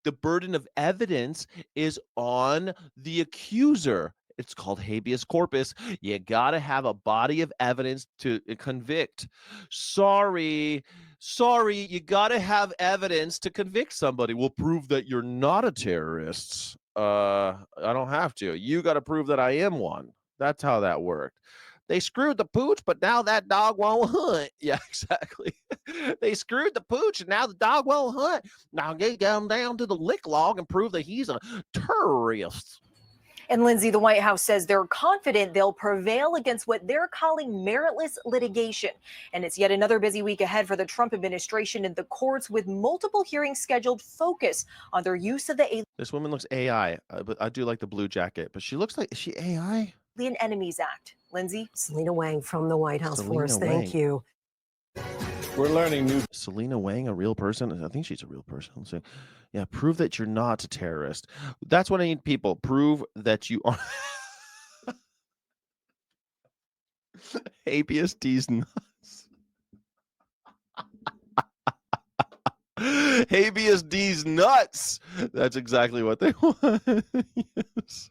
the burden of evidence is on the accuser. It's called habeas corpus. You got to have a body of evidence to convict. Sorry, sorry, you got to have evidence to convict somebody. We'll prove that you're not a terrorist. I don't have to. You got to prove that I am one. That's how that worked. They screwed the pooch, but now that dog won't hunt. Yeah, exactly. They screwed the pooch, and now the dog won't hunt. Now get him down to the lick log and prove that he's a terrorist. And Lindsay, the White House says they're confident they'll prevail against what they're calling meritless litigation. And it's yet another busy week ahead for the Trump administration in the courts, with multiple hearings scheduled focus on their use of the This woman looks AI, but I do like the blue jacket. But she looks like, is she AI? Alien Enemies Act. Lindsay? Selena Wang from the White House for us. Thank you. We're learning new. Selena Wang, a real person? I think she's a real person. So, yeah, prove that you're not a terrorist. That's what I need, people. Prove that you are. Habeas D's nuts. Habeas D's nuts. That's exactly what they want. Yes.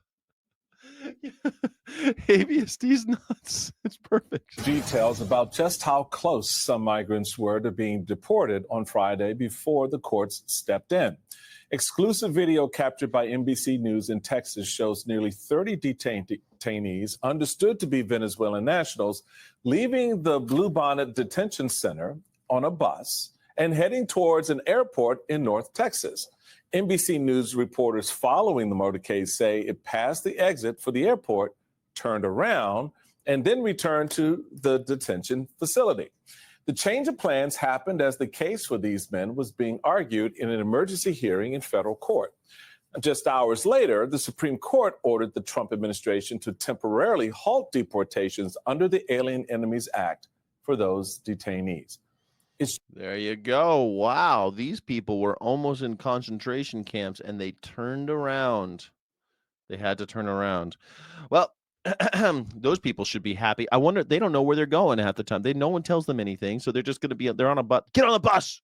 Habeas D's nuts. It's perfect. Details about just how close some migrants were to being deported on Friday before the courts stepped in. Exclusive video captured by NBC News in Texas shows nearly 30 detainees, understood to be Venezuelan nationals, leaving the Bluebonnet Detention Center on a bus and heading towards an airport in North Texas. NBC News reporters following the motorcade say it passed the exit for the airport, turned around, and then returned to the detention facility. The change of plans happened as the case for these men was being argued in an emergency hearing in federal court. Just hours later, the Supreme Court ordered the Trump administration to temporarily halt deportations under the Alien Enemies Act for those detainees. There you go. Wow. These people were almost in concentration camps and they turned around. They had to turn around. Well, those people should be happy. I wonder, they don't know where they're going half the time. No one tells them anything. So they're just going to be, they're on a bus. Get on the bus.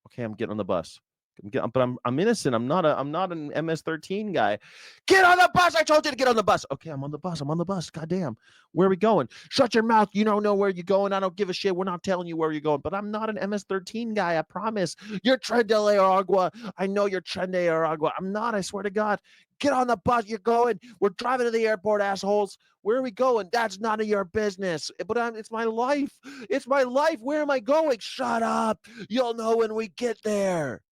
Okay, I'm getting on the bus. But I'm innocent. I'm not an MS-13 guy. Get on the bus. I told you to get on the bus. Okay, I'm on the bus. I'm on the bus. Goddamn. Where are we going? Shut your mouth. You don't know where you're going. I don't give a shit. We're not telling you where you're going. But I'm not an MS-13 guy. I promise. You're Tren de la Agua. I know you're Tren de la Agua. I'm not. I swear to God. Get on the bus. You're going. We're driving to the airport, assholes. Where are we going? That's none of your business. But it's my life. It's my life. Where am I going? Shut up. You'll know when we get there.